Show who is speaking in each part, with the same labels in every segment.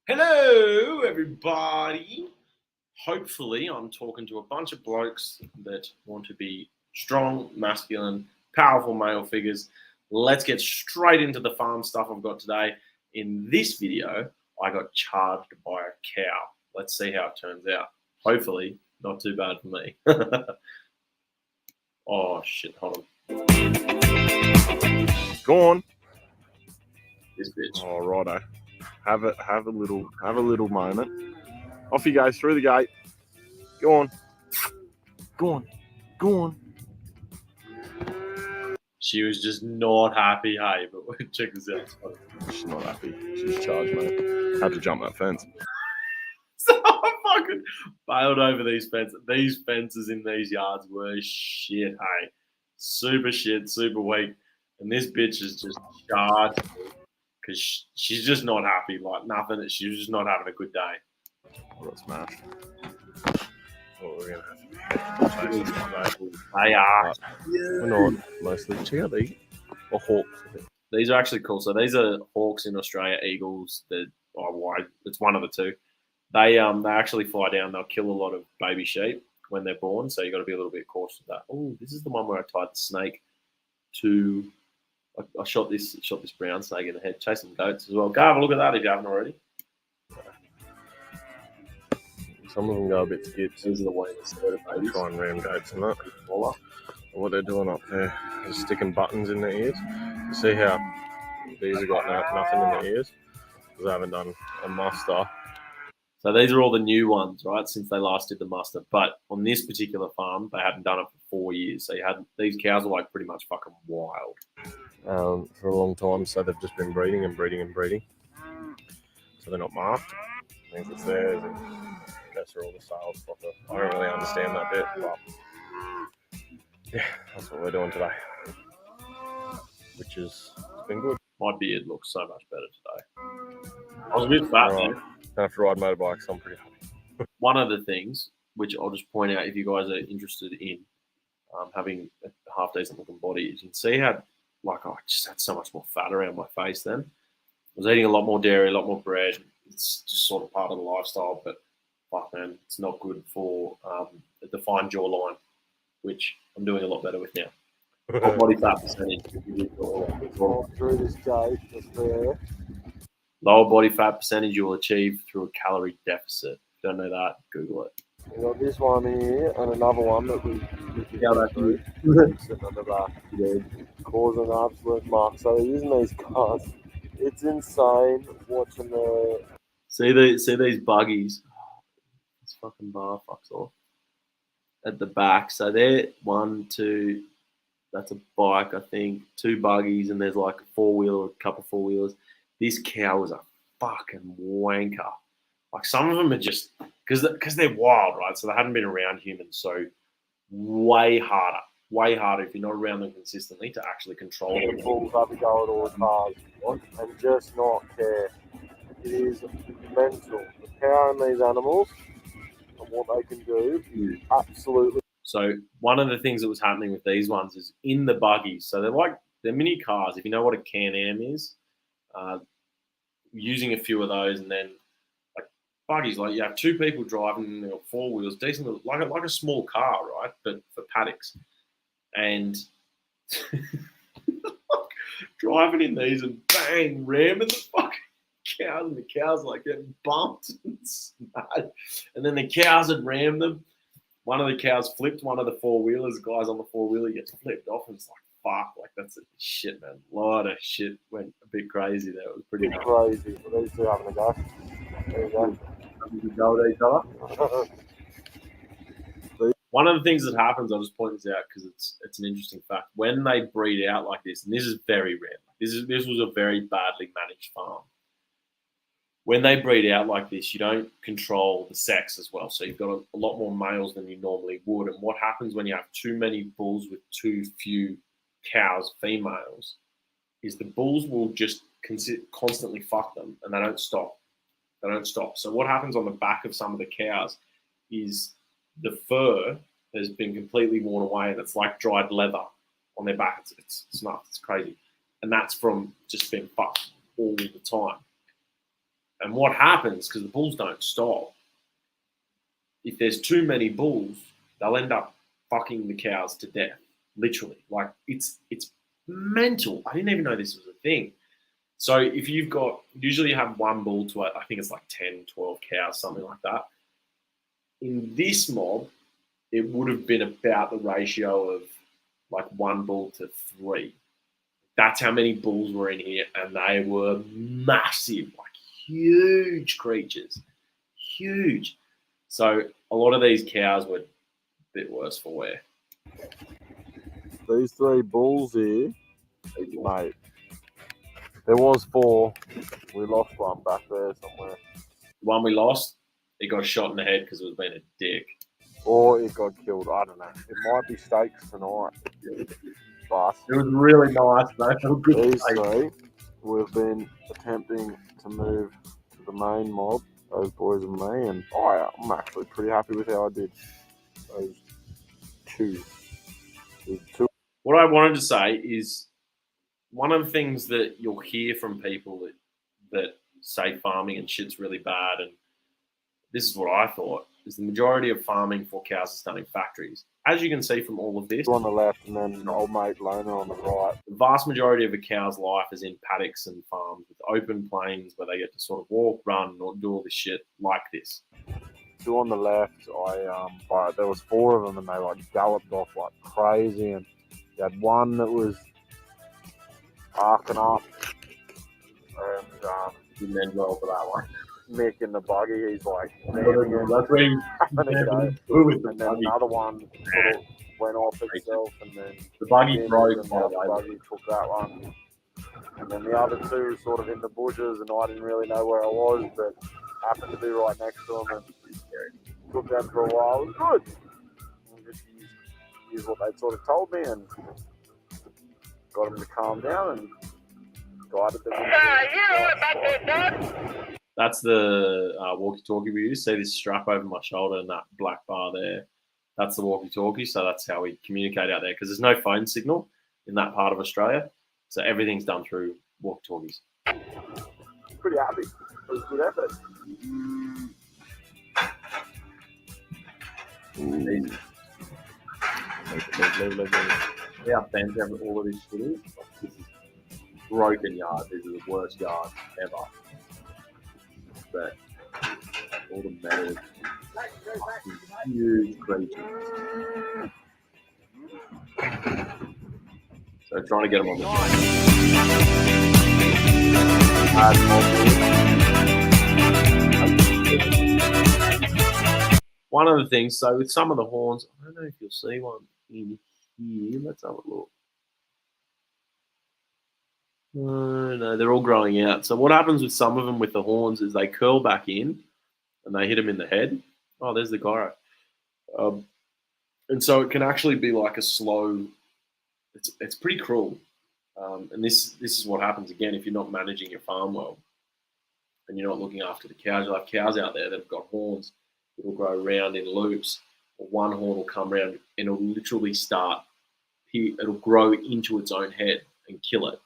Speaker 1: Hello, everybody. Hopefully, I'm talking to a bunch of blokes that want to be strong, masculine, powerful male figures. Let's get straight into the farm stuff I've got today. In this video, I got charged by a cow. Let's see how it turns out. Hopefully, not too bad for me. Oh, shit, hold on.
Speaker 2: Go on.
Speaker 1: This bitch.
Speaker 2: Oh, righto. Have a little moment. Off you go through the gate. Go on. Go on.
Speaker 1: She was just not happy, hey, but check this out.
Speaker 2: She's not happy. She's charged, mate. Had to jump that fence.
Speaker 1: So I fucking bailed over these fences. These fences in these yards were shit, hey. Super shit, super weak. And this bitch is just charged because she's just not happy. Like nothing. She's just not having a good day.
Speaker 2: I got smashed. What we're gonna have to do.
Speaker 1: They are.
Speaker 2: We're not mostly. Check out these. Or hawks.
Speaker 1: These are actually cool. So these are hawks in Australia, eagles. It's one of the two. They actually fly down. They'll kill a lot of baby sheep when they're born. So you got to be a little bit cautious of that. Oh, this is the one where I tied the snake to. I shot this brown snake in the head. Chasing goats as well. Go have a look at that if you haven't already.
Speaker 2: Some of them go a bit skips.
Speaker 1: These are the ones that babies.
Speaker 2: Try and ram goats and that. What they're doing up there is sticking buttons in their ears. You see how these have got nothing in their ears because they haven't done a muster.
Speaker 1: So these are all the new ones, right? Since they last did the muster. But on this particular farm, they hadn't done it for 4 years. So these cows are like pretty much fucking wild.
Speaker 2: For a long time, so they've just been breeding. So they're not marked. Means it's theirs and goes through all the sales proper. I don't really understand that bit, but yeah, that's what we're doing today. Which is it's been good.
Speaker 1: My beard looks so much better today. I was a bit fat
Speaker 2: Right. Don't have to ride motorbikes, so I'm pretty happy.
Speaker 1: One of the things, which I'll just point out if you guys are interested in having a half decent looking body, is you can see how I just had so much more fat around my face then. I was eating a lot more dairy, a lot more bread. It's just sort of part of the lifestyle, but fuck man, it's not good for a defined jawline, which I'm doing a lot better with now. Body fat percentage.
Speaker 2: Through this gate, just there.
Speaker 1: Lower body fat percentage you will achieve through a calorie deficit. If you don't know that, Google it.
Speaker 2: We got this one here and another one that we sitting on the back, causing an absolute mark. So they're using these cars. It's insane watching the.
Speaker 1: See these buggies. This fucking bar fucks off at the back. So they're 1, 2. That's a bike, I think. 2 buggies, and there's like a 4-wheeler, a couple of 4-wheelers. This cow is a fucking wanker. Like some of them are just because they're wild, right? So they hadn't been around humans, so way harder if you're not around them consistently to actually control them.
Speaker 2: Bulls have to go at all cars and just not care. It is mental. The power in these animals and what they can do is absolutely.
Speaker 1: So one of the things that was happening with these ones is in the buggies. So they're mini cars. If you know what a Can-Am is, using a few of those, and then like buggies, like you have 2 people driving, they've got 4 wheels, decent, like a small car, right? But for paddocks, and driving in these and bang, ramming the fucking cows, and the cows like getting bumped and smashed. And then the cows had rammed them. One of the cows flipped one of the 4-wheelers. The guys on the 4-wheeler gets flipped off, and it's like, fuck, like that's shit, man. A lot of shit went a bit crazy there. It was pretty
Speaker 2: crazy. But these two having a go. There you go.
Speaker 1: Go at each other. One of the things that happens, I'll just point this out because it's an interesting fact. When they breed out like this, and this is very rare. This was a very badly managed farm. When they breed out like this, you don't control the sex as well. So you've got a lot more males than you normally would. And what happens when you have too many bulls with too few cows, females, is the bulls will just constantly fuck them, and they don't stop. So what happens on the back of some of the cows is the fur has been completely worn away, and it's like dried leather on their back. It's nuts. It's crazy. And that's from just being fucked all the time. And what happens, because the bulls don't stop, if there's too many bulls, they'll end up fucking the cows to death. Literally. Like, it's mental. I didn't even know this was a thing. So if you've got, usually you have one bull to, I think it's like 10, 12 cows, something like that. In this mob, it would have been about the ratio of like 1 bull to 3. That's how many bulls were in here, and they were massive, like huge creatures. Huge. So a lot of these cows were a bit worse for wear.
Speaker 2: These 3 bulls here, mate. There was 4. We lost one back there somewhere.
Speaker 1: The one we lost, it got shot in the head because it was being a dick.
Speaker 2: Or it got killed. I don't know. It might be steaks tonight. But
Speaker 1: it was really nice, though.
Speaker 2: These 3, we've been attempting to move to the main mob, those boys and me, and I'm actually pretty happy with how I did. Those 2.
Speaker 1: What I wanted to say is one of the things that you'll hear from people that say farming and shit's really bad, and this is what I thought, is the majority of farming for cows is done in factories. As you can see from all of this.
Speaker 2: On the left and then old mate Loner on the right.
Speaker 1: The vast majority of a cow's life is in paddocks and farms with open plains where they get to sort of walk, run, or do all this shit like this.
Speaker 2: 2 on the left, there was 4 of them and they like galloped off like crazy, and you had one that was arcing up, and
Speaker 1: you didn't end well for that one.
Speaker 2: Mick in the buggy, he's like,
Speaker 1: that's where you
Speaker 2: and then another one sort of went off itself, and then
Speaker 1: the buggy broke.
Speaker 2: The buggy took that one, and then the other 2 sort of in the bushes, and I didn't really know where I was, but happened to be right next to them, and took them for a while. It was good. And just used what they sort of told me, and got them to calm down, and guided them.
Speaker 1: That's the walkie-talkie we use. See this strap over my shoulder and that black bar there? That's the walkie-talkie. So that's how we communicate out there, because there's no phone signal in that part of Australia. So everything's done through walkie-talkies.
Speaker 2: Pretty happy. It was a good effort.
Speaker 1: Yeah, fans have all of this shit is. This is broken yard. This is the worst yard ever. But all the metal, huge creatures. So trying to get them on the one of the things, so with some of the horns, I don't know if you'll see one in here. Let's have a look. No, they're all growing out. So what happens with some of them with the horns is they curl back in and they hit them in the head. Oh, there's the gyro. And so it can actually be like a slow, it's pretty cruel. And this is what happens, again, if you're not managing your farm well and you're not looking after the cows. You'll have cows out there that have got horns. It'll grow around in loops. Or one horn will come around and it'll literally it'll grow into its own head and kill it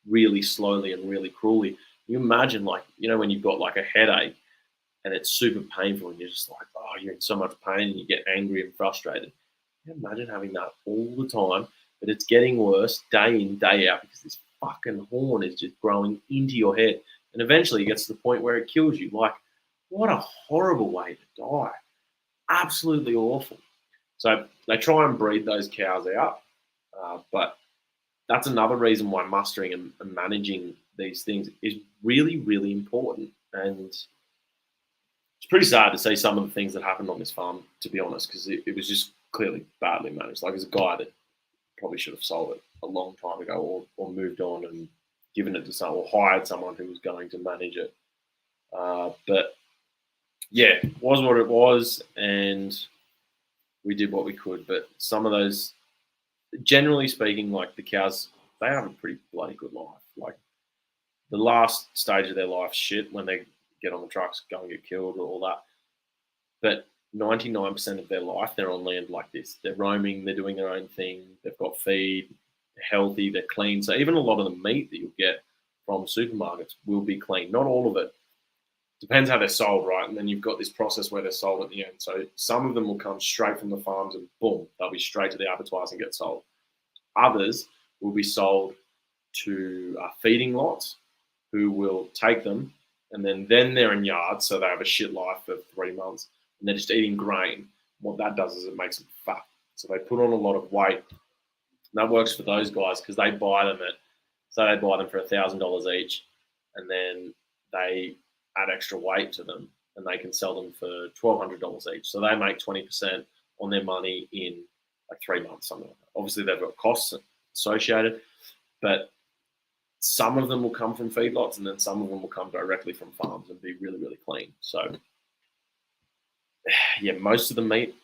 Speaker 1: really slowly and really cruelly. You imagine, like, you know, when you've got like a headache and it's super painful and you're just like, oh, you're in so much pain and you get angry and frustrated. Can you imagine having that all the time, but it's getting worse day in, day out because this fucking horn is just growing into your head. And eventually it gets to the point where it kills you. Like, what a horrible way to die. Absolutely awful. So they try and breed those cows out, but that's another reason why mustering and managing these things is really, really important. And it's pretty sad to see some of the things that happened on this farm, to be honest, because it was just clearly badly managed. Like, as a guy that probably should have sold it a long time ago, or moved on and given it to someone, or hired someone who was going to manage it. But yeah, it was what it was, and we did what we could. But some of those, generally speaking, like the cows, they have a pretty bloody good life. Like, the last stage of their life, shit, when they get on the trucks, go and get killed or all that. But 99% of their life, they're on land like this. They're roaming, they're doing their own thing, they've got feed, they're healthy, they're clean. So even a lot of the meat that you'll get from supermarkets will be clean. Not all of it, depends how they're sold, right? And then you've got this process where they're sold at the end. So some of them will come straight from the farms and boom, they'll be straight to the abattoirs and get sold. Others will be sold to feeding lots who will take them, and then they're in yards, so they have a shit life for 3 months, and they're just eating grain. What that does is it makes them fat. So they put on a lot of weight. And that works for those guys because they buy them for $1,000 each, and then they add extra weight to them, and they can sell them for $1,200 each. So they make 20% on their money in like 3 months, something like that. Obviously, they've got costs associated, but some of them will come from feedlots, and then some of them will come directly from farms and be really, really clean. So, yeah, most of the meat,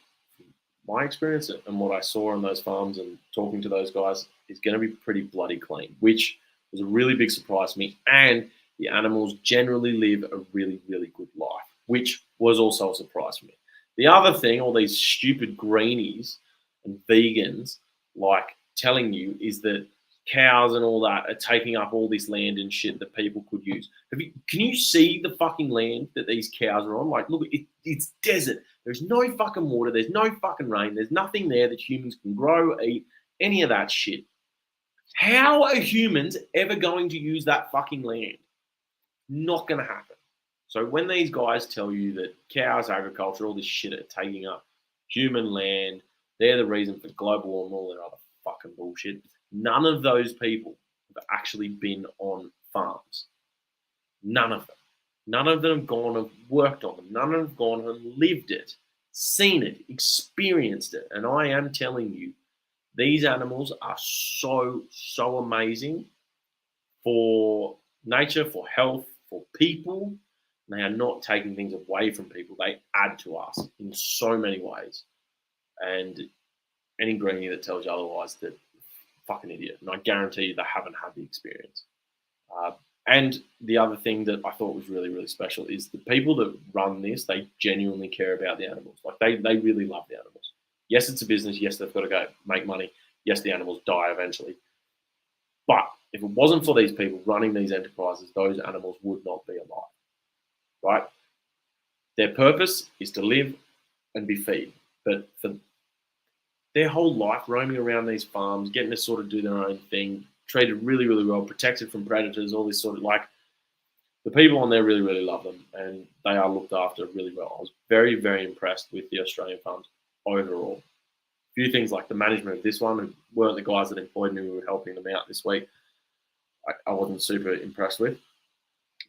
Speaker 1: my experience and what I saw on those farms and talking to those guys, is going to be pretty bloody clean, which was a really big surprise to me. And the animals generally live a really, really good life, which was also a surprise for me. The other thing, all these stupid greenies and vegans like telling you is that cows and all that are taking up all this land and shit that people could use. Can you see the fucking land that these cows are on? Like, look, it's desert. There's no fucking water. There's no fucking rain. There's nothing there that humans can grow, eat, any of that shit. How are humans ever going to use that fucking land? Not going to happen. So when these guys tell you that cows, agriculture, all this shit are taking up human land, they're the reason for global warming, all that other fucking bullshit. None of those people have actually been on farms. None of them. None of them have gone and worked on them. None of them have gone and lived it, seen it, experienced it. And I am telling you, these animals are so, so amazing for nature, for health, for people. They are not taking things away from people. They add to us in so many ways. And any greenie that tells you otherwise, they're fucking idiot. And I guarantee you they haven't had the experience. And the other thing that I thought was really, really special is the people that run this, they genuinely care about the animals. Like they really love the animals. Yes, it's a business. Yes, they've got to go make money. Yes, the animals die eventually. But if it wasn't for these people running these enterprises, those animals would not be alive, right? Their purpose is to live and be fed. But for their whole life roaming around these farms, getting to sort of do their own thing, treated really, really well, protected from predators, all this sort of like, the people on there really, really love them, and they are looked after really well. I was very, very impressed with the Australian farms overall. A few things like the management of this one, who weren't the guys that employed me who were helping them out this week, I wasn't super impressed with,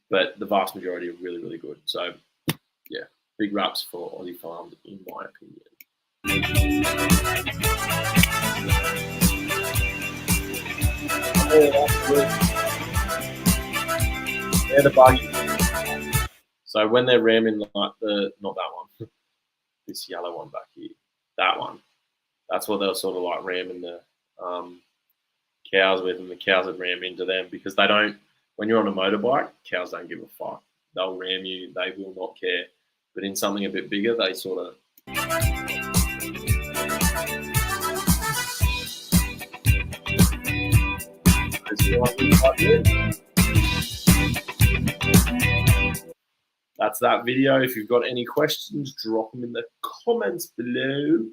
Speaker 1: but the vast majority are really, really good. So, yeah, big raps for Aussie farms, in my opinion. They're the buggy. So when they're ramming like not that one, this yellow one back here, that one, that's what they'll sort of like ramming the cows with, and the cows would ram into them because they don't. When you're on a motorbike, cows don't give a fuck. They'll ram you. They will not care. But in something a bit bigger, they sort of. That's that video. If you've got any questions, drop them in the comments below.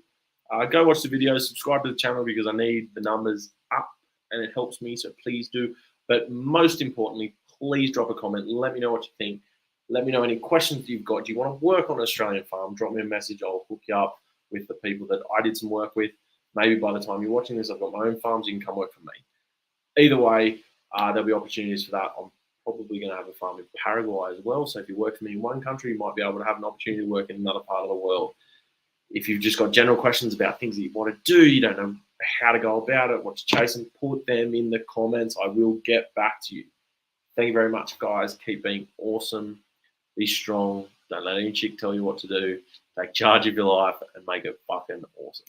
Speaker 1: Go watch the video, subscribe to the channel because I need the numbers up and it helps me, so please do. But most importantly, please drop a comment. Let me know what you think. Let me know any questions you've got. Do you want to work on an Australian farm? Drop me a message. I'll hook you up with the people that I did some work with. Maybe by the time you're watching this, I've got my own farms. You can come work for me. Either way, there'll be opportunities for that. I'm probably going to have a farm in Paraguay as well. So if you work for me in one country, you might be able to have an opportunity to work in another part of the world. If you've just got general questions about things that you want to do, you don't know how to go about it, what to chase, and put them in the comments. I will get back to you. Thank you very much, guys. Keep being awesome. Be strong. Don't let any chick tell you what to do. Take charge of your life and make it fucking awesome.